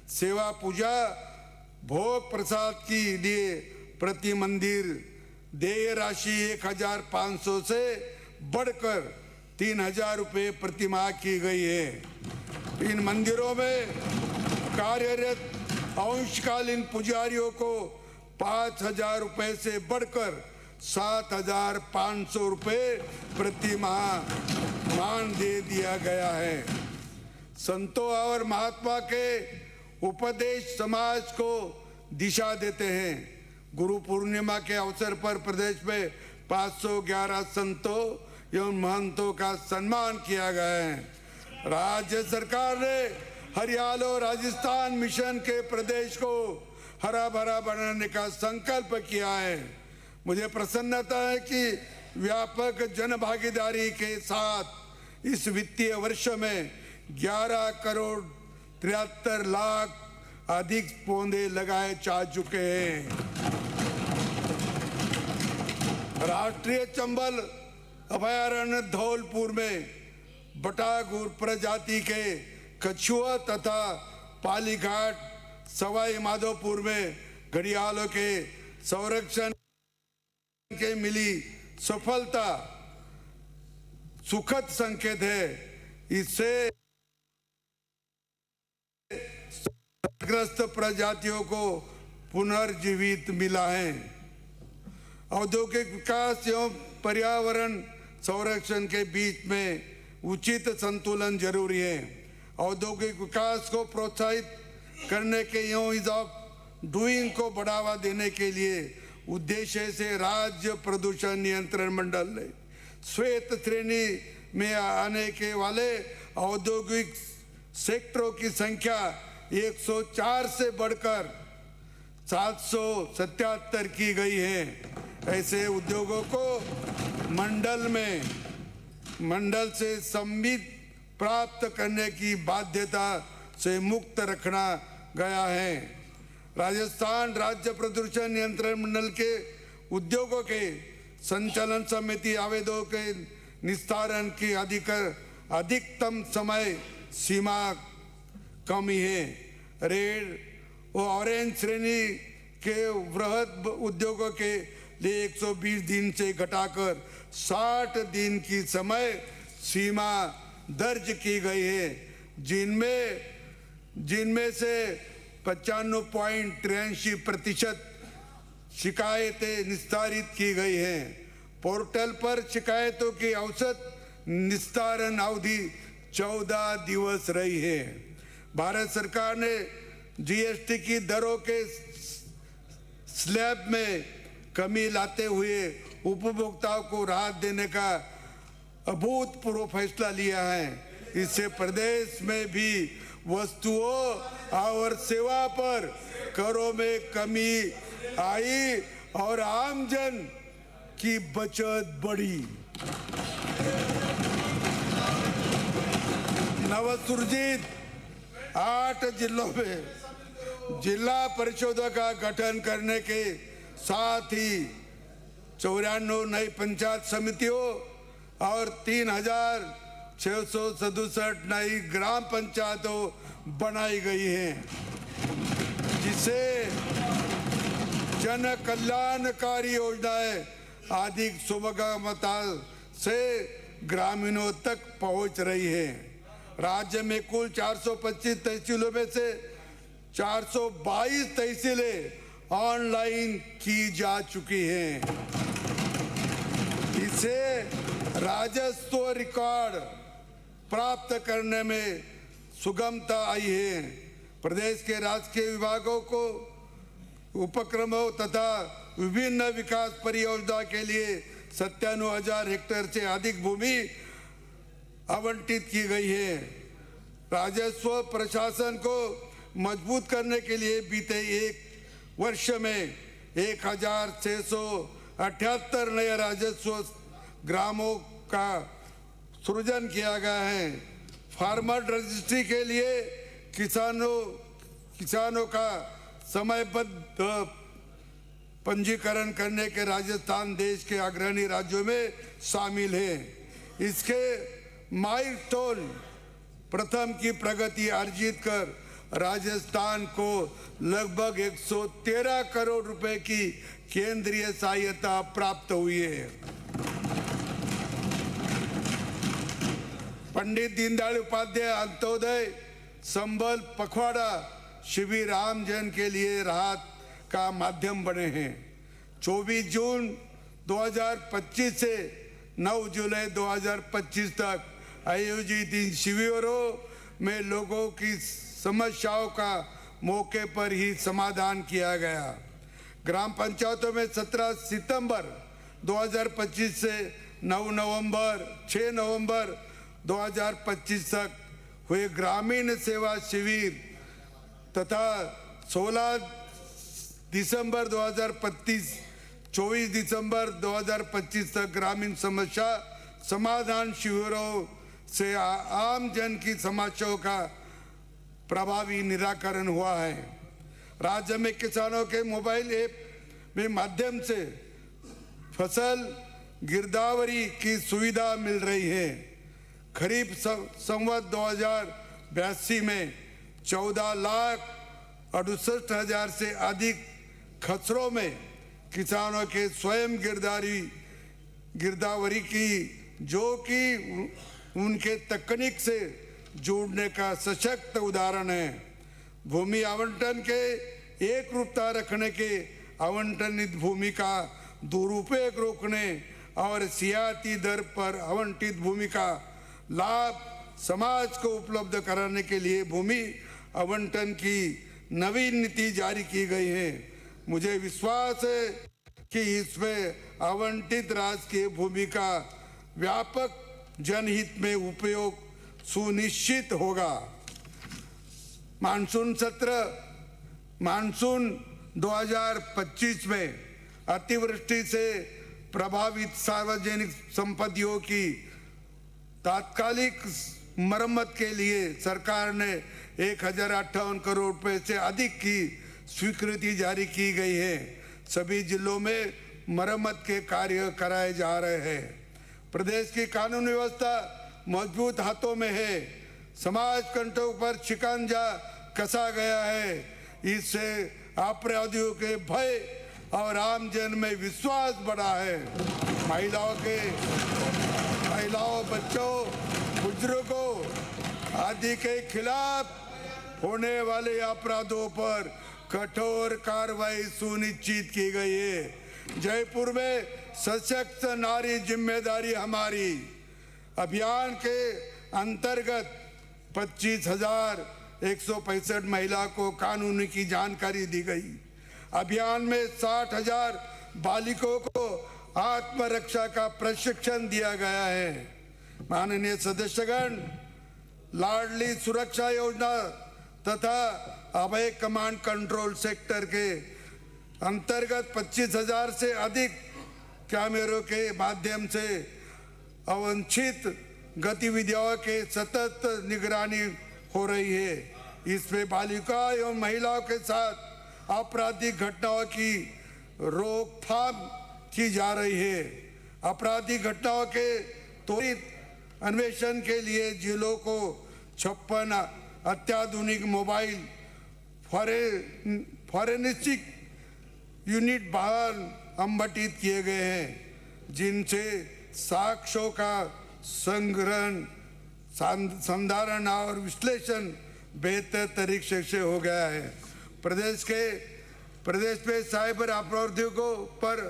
सेवा पूजा भोग प्रसाद के लिए प्रति मंदिर देय राशि 1500 से बढ़कर 3000 रुपये प्रति माह की गई है। इन मंदिरों में कार्यरत अंशकालीन पुजारियों को 5000 रुपये से बढ़कर 7500 रुपये प्रति माह मान दे दिया गया है। संतों और महात्मा के उपदेश समाज को दिशा देते हैं। गुरु पूर्णिमा के अवसर पर प्रदेश में 511 संतों एवं महंतों का सम्मान किया गया है। राज्य सरकार ने हरियाणा और राजस्थान मिशन के प्रदेश को हरा भरा बनाने का संकल्प किया है। मुझे प्रसन्नता है कि व्यापक जन भागीदारी के साथ इस वित्तीय वर्ष में 11 करोड़ 73 लाख अधिक पौधे लगाए जा चुके हैं। राष्ट्रीय चंबल अभयारण्य धौलपुर में बटागुर प्रजाति के कछुआ तथा पालीघाट सवाई माधोपुर में घड़ियालों के संरक्षण के मिली सफलता सुखद संकेत है। इससे ग्रस्त प्रजातियों को पुनर्जीवित मिला है। औद्योगिक विकास एवं पर्यावरण संरक्षण के बीच में उचित संतुलन जरूरी है। औद्योगिक विकास को प्रोत्साहित करने के एवं ईज ऑफ डूइंग को बढ़ावा देने के लिए उद्देश्य से राज्य प्रदूषण नियंत्रण मंडल ने श्वेत श्रेणी में आने के वाले औद्योगिक सेक्टरों की संख्या 104 से बढ़कर 777 की गई है। ऐसे उद्योगों को मंडल से संविदा प्राप्त करने की बाध्यता से मुक्त रखना गया है। राजस्थान राज्य प्रदूषण नियंत्रण मंडल के उद्योगों के संचालन समिति आवेदकों के निस्तारण की अधिकतम समय सीमा कमी है। रेड और ऑरेंज श्रेणी के वृहद उद्योगों के लिए 120 दिन से घटाकर 60 दिन की समय सीमा दर्ज की गई है, जिनमें से 95.83% शिकायतें निस्तारित की गई हैं। पोर्टल पर शिकायतों की औसत निस्तारण अवधि 14 दिवस रही है। भारत सरकार ने जीएसटी की दरों के स्लैब में कमी लाते हुए उपभोक्ताओं को राहत देने का अभूतपूर्व फैसला लिया है। इससे प्रदेश में भी वस्तुओं और सेवा पर करों में कमी आई और आमजन की बचत बढ़ी। नवसृजित 8 जिलों में जिला परिषदों का गठन करने के साथ ही 94 नई पंचायत समितियों और 3667 नई ग्राम पंचायतों बनाई गई हैं, जिससे जन कल्याणकारी योजनाएं अधिक सुगमता से ग्रामीणों तक पहुंच रही है। राज्य में कुल 425 तहसीलों में से 422 तहसीलें ऑनलाइन की जा चुकी हैं। इससे राजस्व रिकॉर्ड प्राप्त करने में सुगमता आई है। प्रदेश के राजकीय विभागों को उपक्रमों तथा विभिन्न विकास परियोजना के लिए 97,000 हेक्टेयर से अधिक भूमि आवंटित की गई है। राजस्व प्रशासन को मजबूत करने के लिए बीते एक वर्ष में 1678 नए राजस्व ग्रामों का सृजन किया गया है। फार्मर रजिस्ट्री के लिए किसानों का समयबद्ध पंजीकरण करने के राजस्थान देश के अग्रणी राज्यों में शामिल है। इसके माइलस्टोन प्रथम की प्रगति अर्जित कर राजस्थान को लगभग 113 करोड़ रुपए की केंद्रीय सहायता प्राप्त हुई है। पंडित दीनदयाल उपाध्याय अंत्योदय संबल पखवाड़ा शिविर आमजन के लिए राहत का माध्यम बने हैं। 24 जून 2025 से 9 जुलाई 2025 तक आयोजित इन शिविरों में लोगों की समस्याओं का मौके पर ही समाधान किया गया। ग्राम पंचायतों में 17 सितंबर 2025 से 6 नवंबर 2025 तक हुए ग्रामीण सेवा शिविर तथा 16 दिसंबर 2025 24 दिसंबर 2025 तक ग्रामीण समस्या समाधान शिविरों से आम जन की समस्याओं का प्रभावी निराकरण हुआ है। राज्य में किसानों के मोबाइल ऐप में माध्यम से फसल गिरदावरी की सुविधा मिल रही है। खरीफ संवत 2082 में 14,68,000 से अधिक खसरों में किसानों के स्वयं गिरदावरी की, जो कि उनके तकनीक से जुड़ने का सशक्त उदाहरण है। भूमि आवंटन के एक रूपता रखने के आवंटनित भूमि का दुरुपयोग रोकने और सियाती दर पर आवंटित भूमि का लाभ समाज को उपलब्ध कराने के लिए भूमि आवंटन की नवीन नीति जारी की गई है। मुझे विश्वास है कि इसमें आवंटित राजकीय भूमि का व्यापक जनहित में उपयोग सुनिश्चित होगा। मानसून 2025 में अतिवृष्टि से प्रभावित सार्वजनिक संपत्तियों की तात्कालिक मरम्मत के लिए सरकार ने 1058 करोड़ रुपए से अधिक की स्वीकृति जारी की गई है। सभी जिलों में मरम्मत के कार्य कराए जा रहे हैं। प्रदेश की कानून व्यवस्था मजबूत हाथों में है। समाज कंटकों पर शिकंजा कसा गया है। इससे अपराधियों के भय और आम जन में विश्वास बढ़ा है। महिलाओं, बच्चों, बुजुर्गों आदि के खिलाफ होने वाले अपराधों पर कठोर कार्रवाई सुनिश्चित की गई है। जयपुर में सशक्त नारी जिम्मेदारी हमारी अभियान के अंतर्गत 25,165 महिला को कानून की जानकारी दी गई। अभियान में 60,000 बालिकों को आत्मरक्षा का प्रशिक्षण दिया गया है। माननीय सदस्यगण, लाडली सुरक्षा योजना तथा अभय कमांड कंट्रोल सेक्टर के अंतर्गत 25,000 से अधिक कैमरों के माध्यम से अवांछित गतिविधियों के सतत निगरानी हो रही है। इसमें बालिका एवं महिलाओं के साथ आपराधिक घटनाओं की रोकथाम की जा रही है। आपराधिक घटनाओं के त्वरित अन्वेषण के लिए जिलों को 56 अत्याधुनिक मोबाइल फॉरेंसिक यूनिट बाहर आवंटित किए गए हैं, जिनसे साक्ष्यों का संग्रहण, संधारण और विश्लेषण बेहतर तरीके से हो गया है। प्रदेश में साइबर अपराधियों पर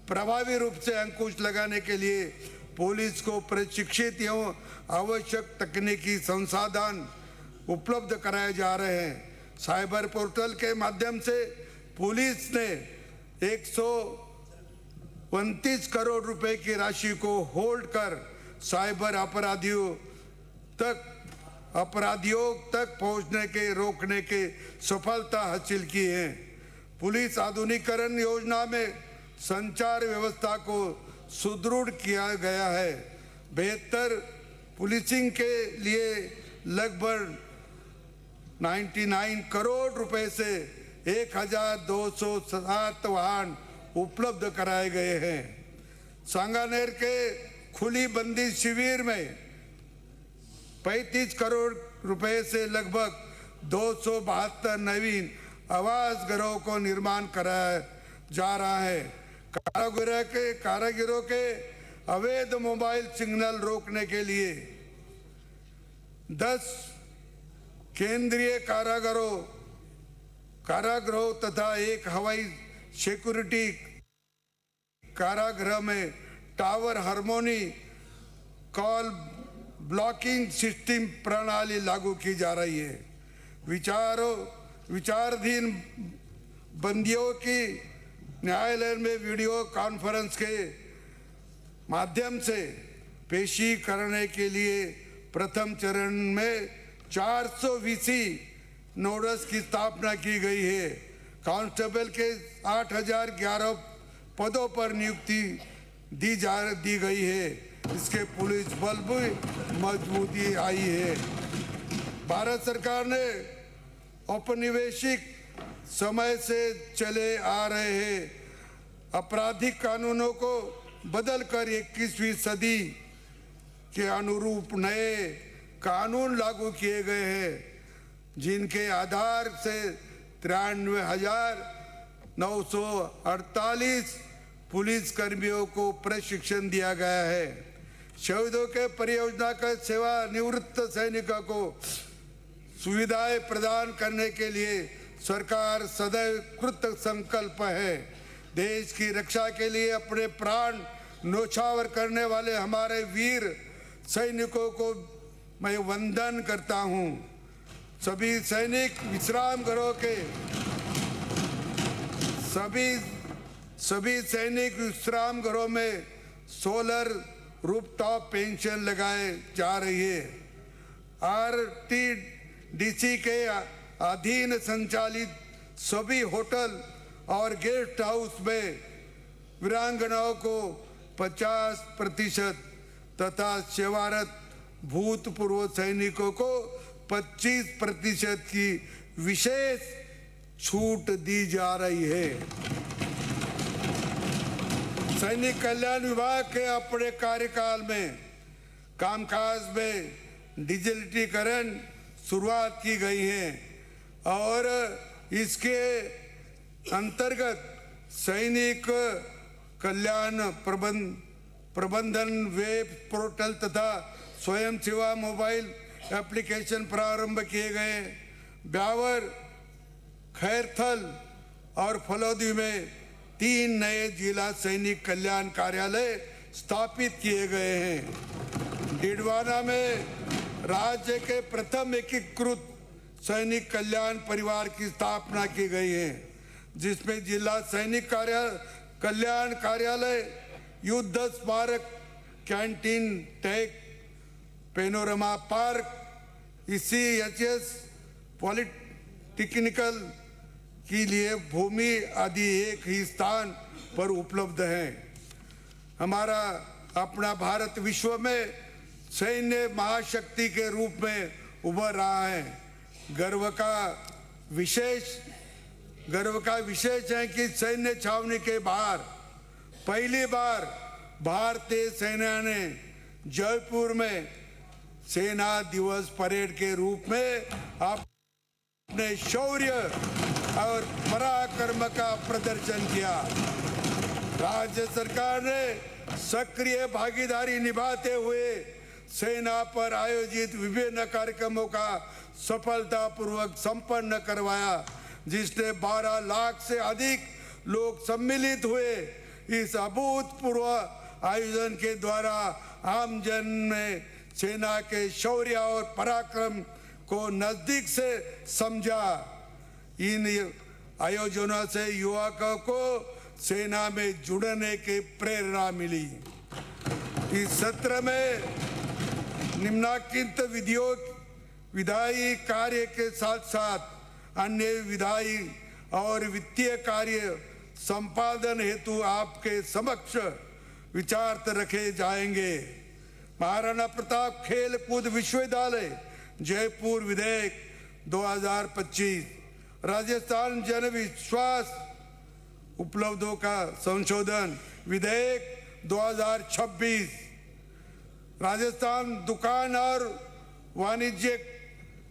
प्रभावी रूप से अंकुश लगाने के लिए पुलिस को प्रशिक्षित एवं आवश्यक तकनीकी संसाधन उपलब्ध कराए जा रहे हैं। साइबर पोर्टल के माध्यम से पुलिस ने 129 करोड़ रुपए की राशि को होल्ड कर साइबर अपराधियों तक पहुंचने के रोकने के सफलता हासिल की है। पुलिस आधुनिकीकरण योजना में संचार व्यवस्था को सुदृढ़ किया गया है। बेहतर पुलिसिंग के लिए लगभग 99 करोड़ रुपए से 1,207 वाहन उपलब्ध कराए गए हैं। सांगानेर के खुली बंदी शिविर में 35 करोड़ रुपए से लगभग 272 नवीन आवास घरों को निर्माण कराया जा रहा है। कारागिरों के अवैध मोबाइल सिग्नल रोकने के लिए 10 केंद्रीय कारागृहों तथा एक हवाई सिक्योरिटी कारागृह में tower harmony call blocking system प्रणाली लागू की जा रही है। विचाराधीन बंदियों की न्यायालय में वीडियो कॉन्फ्रेंस के माध्यम से पेशी करने के लिए प्रथम चरण में 400 वीसी नोड्स की स्थापना की गई है। कांस्टेबल के 8011 पदों पर नियुक्ति दी गई है। इसके पुलिस बल भी मजबूती आई है। भारत सरकार ने औपनिवेशिक समय से चले आ रहे हैं आपराधिक कानूनों को बदलकर 21वीं सदी के अनुरूप नए कानून लागू किए गए हैं, जिनके आधार से 93,948 पुलिस कर्मियों को प्रशिक्षण दिया गया है। शहीदों के परियोजना के सेवानिवृत्त सैनिकों को सुविधाएं प्रदान करने के लिए सरकार सदैव कृत संकल्प है। देश की रक्षा के लिए अपने प्राण न्यौछावर करने वाले हमारे वीर सैनिकों को मैं वंदन करता हूं। सभी सैनिक विश्राम गृहों के सभी सैनिक विश्राम घरों में सोलर रूफटॉप पेंशन लगाए जा रही है। आरटीडीसी के अधीन संचालित सभी होटल और गेस्ट हाउस में वीरांगनाओं को 50% तथा सेवारत भूतपूर्व सैनिकों को 25% की विशेष छूट दी जा रही है। सैनिक कल्याण विभाग के अपने कार्यकाल में कामकाज में डिजिटलीकरण शुरुआत की गई है और इसके अंतर्गत सैनिक कल्याण प्रबंधन वेब पोर्टल तथा स्वयं सेवा मोबाइल एप्लीकेशन प्रारंभ किए गए। ब्यावर, खैरथल और फलौदी में 3 नए जिला सैनिक कल्याण कार्यालय स्थापित किए गए हैं। डिडवाना में राज्य के प्रथम एकीकृत सैनिक कल्याण परिवार की स्थापना की गई है, जिसमें जिला सैनिक कल्याण कार्यालय, युद्ध स्मारक, canteen, tech, panorama park, ECHS, polytechnical के लिए भूमि आदि एक ही स्थान पर उपलब्ध है। हमारा अपना भारत विश्व में सैन्य महाशक्ति के रूप में उभर रहा है। गर्व का विशेष है कि सैन्य छावनी के बाहर पहली बार भारतीय सेना ने जयपुर में सेना दिवस परेड के रूप में अपने शौर्य और पराक्रम का प्रदर्शन किया। राज्य सरकार ने सक्रिय भागीदारी निभाते हुए सेना पर आयोजित विभिन्न कार्यक्रमों का सफलतापूर्वक संपन्न करवाया, जिसने 12 लाख से अधिक लोग सम्मिलित हुए। इस अभूतपूर्व आयोजन के द्वारा आम जन में सेना के शौर्य और पराक्रम को नजदीक से समझा। इन आयोजनों से युवकों को सेना में जुड़ने की प्रेरणा मिली। इस सत्र में निम्नलिखित विधायी कार्य के साथ साथ अन्य विधायी और वित्तीय कार्य संपादन हेतु आपके समक्ष विचार रखे जाएंगे। महाराणा प्रताप खेल कूद विश्वविद्यालय जयपुर विधेयक 2025, राजस्थान जन विश्वास उपलब्धों का संशोधन विधेयक 2026, राजस्थान दुकान और वाणिज्यिक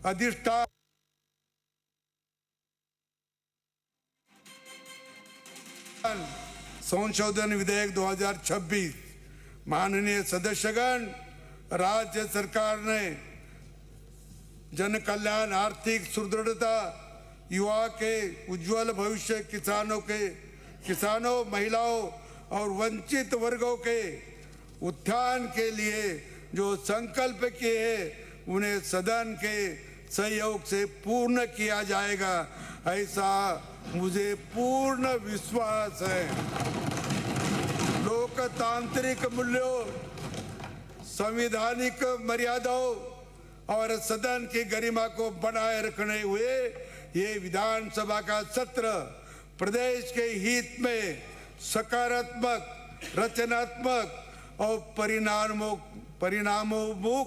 अधिष्ठान संशोधन विधेयक 2026 माननीय सदस्यगण, राज्य सरकार ने जन कल्याण, आर्थिक सुदृढ़ता, युवा के उज्जवल भविष्य, किसानों, महिलाओं और वंचित वर्गों के उत्थान के लिए जो संकल्प किए हैं उन्हें सदन के सहयोग से पूर्ण किया जाएगा, ऐसा मुझे पूर्ण विश्वास है। लोकतांत्रिक मूल्यों, संवैधानिक मर्यादाओं और सदन की गरिमा को बनाए रखने हुए ये विधानसभा का सत्र प्रदेश के हित में सकारात्मक, रचनात्मक और परिणामोन्मुख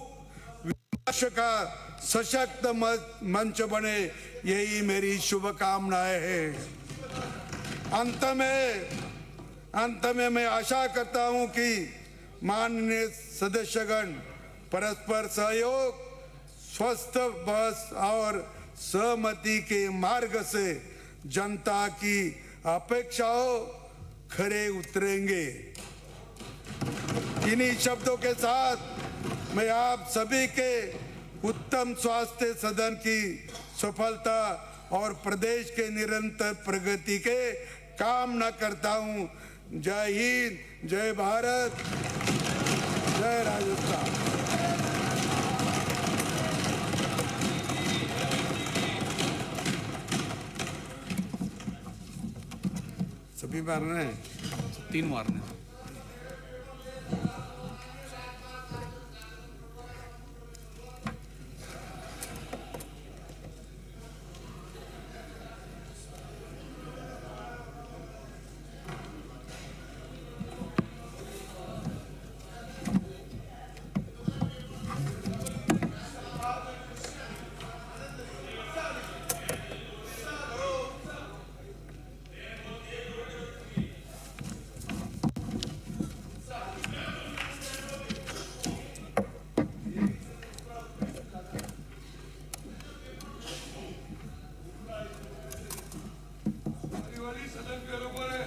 विकास का सशक्त मंच बने, यही मेरी शुभकामनाएं हैं। अंत में मैं आशा करता हूं कि माननीय सदस्यगण परस्पर सहयोग, स्वस्थ बहस और सहमति के मार्ग से जनता की अपेक्षाओं खरे उतरेंगे। इन्हीं शब्दों के साथ मैं आप सभी के उत्तम स्वास्थ्य, सदन की सफलता और प्रदेश के निरंतर प्रगति के कामना करता हूं। जय हिंद, जय भारत, जय राजस्थान। सभी मारने हैं, 3 मारने हैं।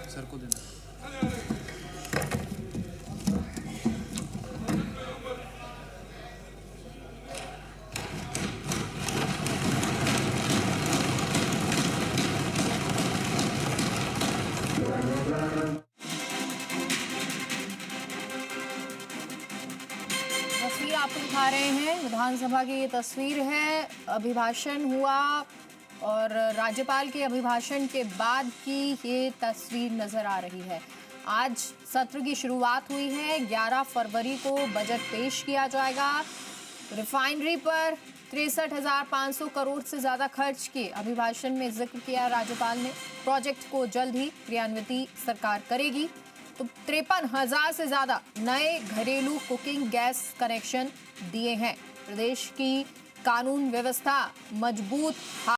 सर को देना। तस्वीर आप दिखा रहे हैं, विधानसभा की ये तस्वीर है। अभिभाषण हुआ और राज्यपाल के अभिभाषण के बाद की ये तस्वीर नजर आ रही है। आज सत्र की शुरुआत हुई है। 11 फरवरी को बजट पेश किया जाएगा। रिफाइनरी पर 63,500 करोड़ से ज्यादा खर्च के अभिभाषण में जिक्र किया राज्यपाल ने। प्रोजेक्ट को जल्द ही क्रियान्वित सरकार करेगी। तो 53,000 से ज्यादा नए घरेलू कुकिंग गैस कनेक्शन दिए हैं। प्रदेश की कानून व्यवस्था मजबूत